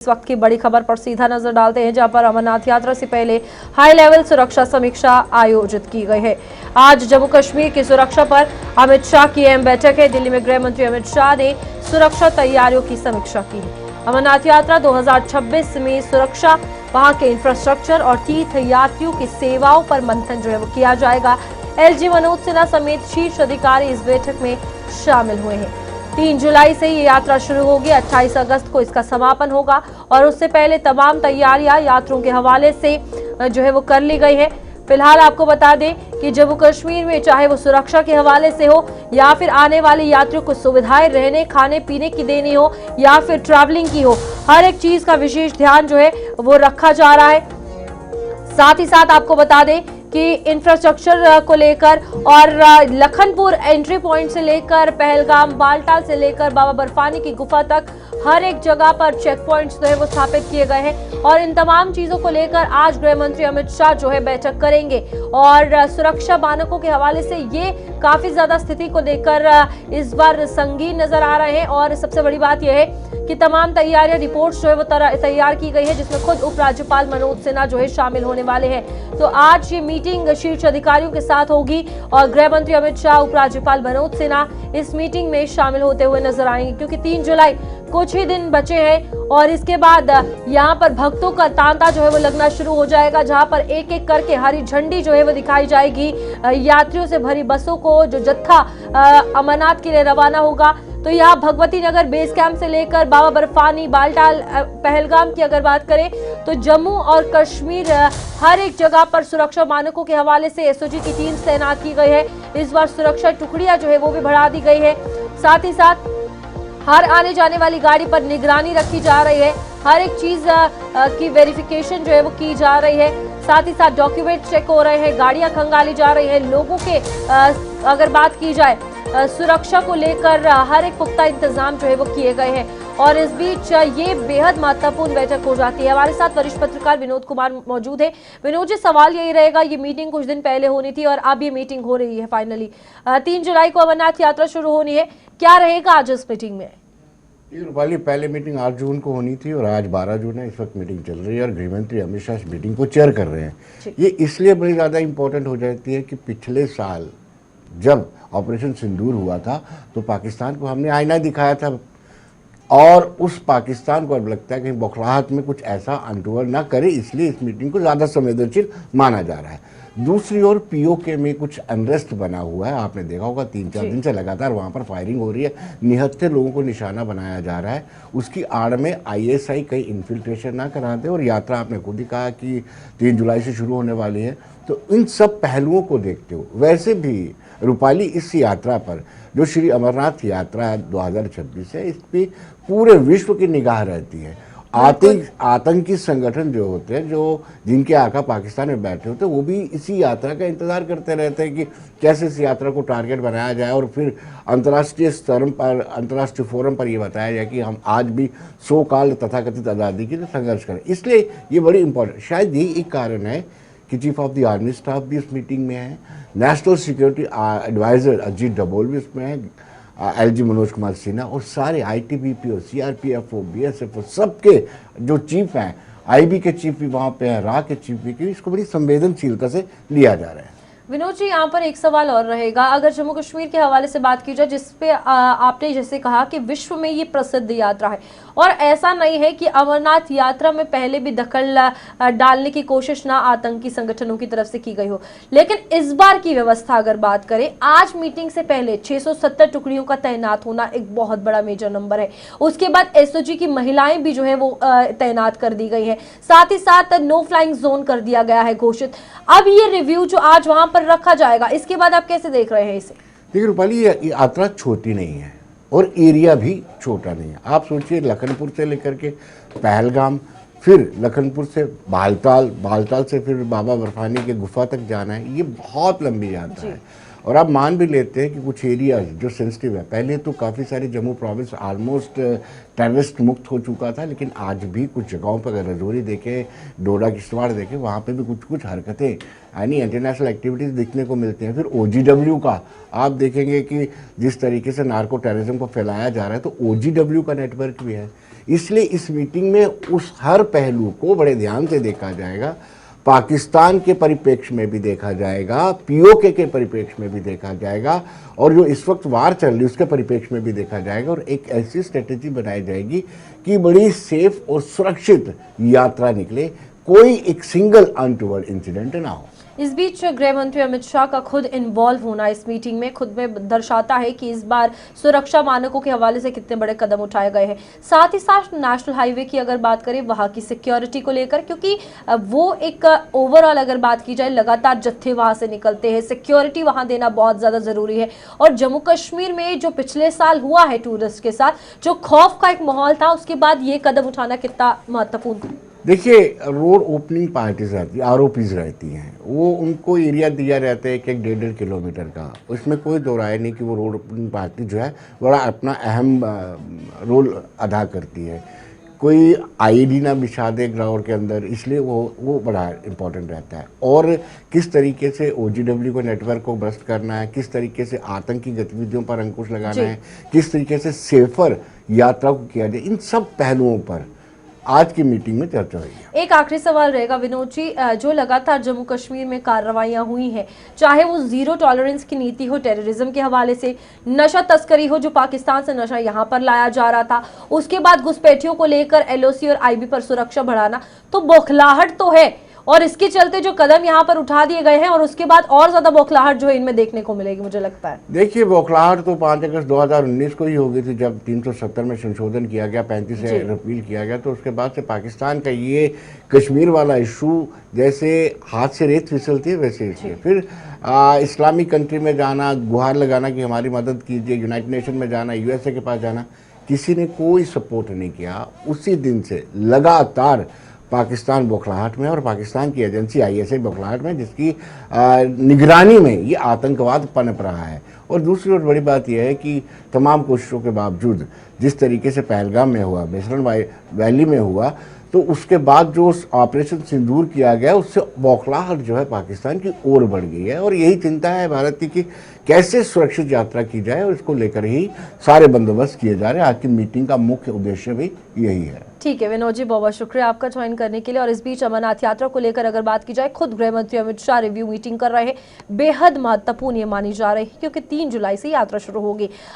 इस वक्त की बड़ी खबर पर सीधा नजर डालते हैं, जहां पर अमरनाथ यात्रा से पहले हाई लेवल सुरक्षा समीक्षा आयोजित की गई है। आज जम्मू कश्मीर की सुरक्षा पर अमित शाह की अहम बैठक है। दिल्ली में गृह मंत्री अमित शाह ने सुरक्षा तैयारियों की समीक्षा की है। अमरनाथ यात्रा 2026 में सुरक्षा, वहां के इंफ्रास्ट्रक्चर और तीर्थ यात्रियों की सेवाओं पर मंथन जो है वो किया जाएगा। एलजी मनोज सिन्हा समेत शीर्ष अधिकारी इस बैठक में शामिल हुए हैं। 3 जुलाई से ये यात्रा शुरू होगी, 28 अगस्त को इसका समापन होगा और उससे पहले तमाम तैयारियां यात्रियों के हवाले से जो है वो कर ली गई है। फिलहाल आपको बता दें कि जम्मू कश्मीर में चाहे वो सुरक्षा के हवाले से हो या फिर आने वाले यात्रियों को सुविधाएं रहने खाने पीने की देनी हो या फिर ट्रैवलिंग की हो, हर एक चीज का विशेष ध्यान जो है वो रखा जा रहा है। साथ ही साथ आपको बता दें कि इंफ्रास्ट्रक्चर को लेकर और लखनपुर एंट्री पॉइंट से लेकर पहलगाम, बालटाल से लेकर बाबा बर्फानी की गुफा तक हर एक जगह पर चेक पॉइंट्स जो है वो स्थापित किए गए हैं और इन तमाम चीजों को लेकर आज गृह मंत्री अमित शाह जो है बैठक करेंगे और सुरक्षा मानकों के हवाले से ये काफी ज्यादा स्थिति को लेकर इस बार संगीन नजर आ रहे हैं। और सबसे बड़ी बात यह है कि तमाम तैयारियां, रिपोर्ट्स जो है वो तैयार की गई है, जिसमें खुद उपराज्यपाल मनोज सिन्हा जो है शामिल होने वाले हैं। तो आज ये मीटिंग शीर्ष अधिकारियों के साथ होगी और गृह मंत्री अमित शाह, उपराज्यपाल मनोज सिन्हा इस मीटिंग में शामिल होते हुए नजर आएंगे, क्योंकि 3 जुलाई कुछ ही दिन बचे हैं और इसके बाद यहाँ पर भक्तों का तांता जो है वो लगना शुरू हो जाएगा, जहां पर एक एक करके हरी झंडी जो है वो दिखाई जाएगी। यात्रियों से भरी बसों को जो जत्था अमरनाथ के लिए रवाना होगा, तो यहाँ भगवती नगर बेस कैंप से लेकर बाबा बर्फानी, बालटाल, पहलगाम की अगर बात करें तो जम्मू और कश्मीर हर एक जगह पर सुरक्षा मानकों के हवाले से एसओजी की टीम तैनात की गई है। इस बार सुरक्षा टुकड़ियां जो है वो भी बढ़ा दी गई है। साथ ही साथ हर आने जाने वाली गाड़ी पर निगरानी रखी जा रही है, हर एक चीज की वेरिफिकेशन जो है वो की जा रही है। साथ ही साथ डॉक्यूमेंट चेक हो रहे हैं, गाड़ियां खंगाली जा रही हैं। लोगों के अगर बात की जाए सुरक्षा को लेकर हर एक पुख्ता इंतजाम जो है वो किए गए हैं और इस बीच ये बेहद महत्वपूर्ण बैठक हो जाती है। हमारे साथ वरिष्ठ पत्रकार विनोद कुमार मौजूद है। विनोद जी, सवाल यही रहेगा, ये मीटिंग कुछ दिन पहले होनी थी और अब ये मीटिंग हो रही है फाइनली। 3 जुलाई को अमरनाथ यात्रा शुरू होनी है, क्या रहेगा आज इस मीटिंग में? रूपाली, पहले मीटिंग 8 जून को होनी थी और आज 12 जून है। इस वक्त मीटिंग चल रही है और गृहमंत्री अमित शाह इस मीटिंग को चेयर कर रहे हैं। ये इसलिए बड़ी ज़्यादा इंपॉर्टेंट हो जाती है कि पिछले साल जब ऑपरेशन सिंदूर हुआ था तो पाकिस्तान को हमने आईना दिखाया था और उस पाकिस्तान को अब लगता है कि बौखलाहट में कुछ ऐसा अनटूवर ना करे, इसलिए इस मीटिंग को ज़्यादा संवेदनशील माना जा रहा है। दूसरी ओर पीओके में कुछ अनरेस्ट बना हुआ है, आपने देखा होगा 3-4 दिन से लगातार वहाँ पर फायरिंग हो रही है, निहत्थे लोगों को निशाना बनाया जा रहा है। उसकी आड़ में आईएसआई कहीं इन्फिल्ट्रेशन ना करा दे और यात्रा आपने खुद ही कहा कि 3 जुलाई से शुरू होने वाली है। तो इन सब पहलुओं को देखते हुए वैसे भी रूपाली इस यात्रा पर जो श्री अमरनाथ यात्रा 2026 है, इस पर पूरे विश्व की निगाह रहती है। आतंकी संगठन जो होते हैं, जो जिनके आका पाकिस्तान में बैठे होते हैं, वो भी इसी यात्रा का इंतजार करते रहते हैं कि कैसे इस यात्रा को टारगेट बनाया जाए और फिर अंतर्राष्ट्रीय स्तर पर, अंतर्राष्ट्रीय फोरम पर यह बताया जाए कि हम आज भी सो काल तथाकथित आज़ादी के लिए संघर्ष करें। इसलिए ये बड़ी इंपॉर्टेंट, शायद यही एक कारण है कि chief of the army staff भी इस मीटिंग में है, national security adviser Ajit Doval भी इसमें है, एलजी मनोज कुमार सिन्हा और सारे आईटीबीपी और सीआरपीएफ और बीएसएफ और सबके जो चीफ हैं, आईबी के चीफ भी वहाँ पे हैं, रा के चीफ भी, इसको बड़ी संवेदनशीलता से लिया जा रहा है। विनोद जी, यहाँ पर एक सवाल और रहेगा, अगर जम्मू कश्मीर के हवाले से बात की जाए, जिसपे आपने जैसे कहा कि विश्व में ये प्रसिद्ध यात्रा है और ऐसा नहीं है कि अमरनाथ यात्रा में पहले भी दखल डालने की कोशिश ना आतंकी संगठनों की तरफ से की गई हो, लेकिन इस बार की व्यवस्था अगर बात करें, आज मीटिंग से पहले 670 टुकड़ियों का तैनात होना एक बहुत बड़ा मेजर नंबर है। उसके बाद एसओजी की महिलाएं भी जो है वो तैनात कर दी गई है, साथ ही साथ नो फ्लाइंग जोन कर दिया गया है घोषित। अब ये रिव्यू जो आज वहां पर रखा जाएगा, इसके बाद आप कैसे देख रहे हैं इसे? देखिए रूपाली, ये यात्रा छोटी नहीं है और एरिया भी छोटा नहीं है। आप सोचिए, लखनपुर से लेकर के पहलगाम, फिर लखनपुर से बालटाल से फिर बाबा बर्फानी के गुफा तक जाना है, ये बहुत लंबी यात्रा है। और आप मान भी लेते हैं कि कुछ एरिया जो सेंसिटिव है, पहले तो काफ़ी सारे जम्मू प्रोविंस ऑलमोस्ट टेररिस्ट मुक्त हो चुका था, लेकिन आज भी कुछ जगहों पर अगर रजौरी देखें, डोडा किश्तवाड़ देखें, वहाँ पे भी कुछ हरकतें यानी इंटरनेशनल एक्टिविटीज़ दिखने को मिलती हैं। फिर ओजीडब्ल्यू का आप देखेंगे कि जिस तरीके से नार्को टेररिज्म को फैलाया जा रहा है, तो ओजीडब्ल्यू का नेटवर्क भी है। इसलिए इस मीटिंग में उस हर पहलू को बड़े ध्यान से देखा जाएगा। पाकिस्तान के परिप्रेक्ष्य में भी देखा जाएगा, पीओके के परिप्रेक्ष्य में भी देखा जाएगा, और जो इस वक्त वार चल रही है उसके परिप्रेक्ष्य में भी देखा जाएगा, और एक ऐसी स्ट्रेटेजी बनाई जाएगी कि बड़ी सेफ और सुरक्षित यात्रा निकले, कोई एक सिंगल अनटूवर्ड इंसिडेंट ना हो। इस बीच गृह मंत्री अमित शाह का खुद इन्वॉल्व होना इस मीटिंग में खुद में दर्शाता है कि इस बार सुरक्षा मानकों के हवाले से कितने बड़े कदम उठाए गए हैं। साथ ही साथ नेशनल हाईवे की अगर बात करें वहां की सिक्योरिटी को लेकर, क्योंकि वो एक ओवरऑल अगर बात की जाए लगातार जत्थे वहां से निकलते हैं, सिक्योरिटी वहां देना बहुत ज्यादा जरूरी है। और जम्मू कश्मीर में जो पिछले साल हुआ है टूरिस्ट के साथ, जो खौफ का एक माहौल था, उसके बाद ये कदम उठाना कितना महत्वपूर्ण था। देखिए, रोड ओपनिंग पार्टीज रहती है, आरओपीज रहती हैं, वो उनको एरिया दिया रहता है कि 1.5 किलोमीटर का। उसमें कोई दो राय नहीं कि वो रोड ओपनिंग पार्टी जो है बड़ा अपना अहम रोल अदा करती है। कोई आईडी ना बिछा दे ग्राउंड के अंदर, इसलिए वो बड़ा इम्पोर्टेंट रहता है। और किस तरीके से ओजीडब्ल्यू को नेटवर्क को बस्ट करना है, किस तरीके से आतंकी गतिविधियों पर अंकुश लगाना है, किस तरीके से सेफर यात्रा को किया जाए, इन सब पहलुओं पर आज की मीटिंग में चर्चा हुई है। एक आखिरी सवाल रहेगा विनोद जी, जो लगातार जम्मू कश्मीर में कार्रवाइयां हुई हैं, चाहे वो जीरो टॉलरेंस की नीति हो टेररिज्म के हवाले से, नशा तस्करी हो जो पाकिस्तान से नशा यहां पर लाया जा रहा था, उसके बाद घुसपैठियों को लेकर एलओसी और आईबी पर सुरक्षा बढ़ाना, तो बौखलाहट तो है, और इसके चलते जो कदम यहाँ पर उठा दिए गए हैं और उसके बाद और ज्यादा बौखलाहट जो है इनमें देखने को मिलेगी मुझे लगता है। देखिए, बौखलाहट तो 5 अगस्त 2019 को ही हो गई थी, जब 370 में संशोधन किया गया, 35 से रिपील किया गया। तो उसके बाद से पाकिस्तान का ये कश्मीर वाला इशू जैसे हाथ से रेत फिसलती है वैसे फिर इस्लामिक कंट्री में जाना, गुहार लगाना कि हमारी मदद कीजिए, यूनाइटेड नेशन में जाना, यूएसए के पास जाना, किसी ने कोई सपोर्ट नहीं किया। उसी दिन से लगातार पाकिस्तान बौखलाहट में, और पाकिस्तान की एजेंसी आईएसआई बौखलाहट में, जिसकी निगरानी में ये आतंकवाद पनप रहा है। और दूसरी ओर बड़ी बात यह है कि तमाम कोशिशों के बावजूद जिस तरीके से पहलगाम में हुआ, बेसरन वैली में हुआ, तो उसके बाद जो ऑपरेशन सिंदूर किया गया उससे बौखलाहट जो है पाकिस्तान की ओर बढ़ गई है। और यही चिंता है भारत की कि कैसे सुरक्षित यात्रा की जाए, और इसको लेकर ही सारे बंदोबस्त किए जा रहे हैं। आज की मीटिंग का मुख्य उद्देश्य भी यही है। ठीक है विनोद जी, बहुत बहुत शुक्रिया आपका ज्वाइन करने के लिए। और इस बीच अमरनाथ यात्रा को लेकर अगर बात की जाए, खुद गृह मंत्री अमित शाह रिव्यू मीटिंग कर रहे हैं, बेहद महत्वपूर्ण ये मानी जा रही है क्योंकि 3 जुलाई से यात्रा शुरू होगी।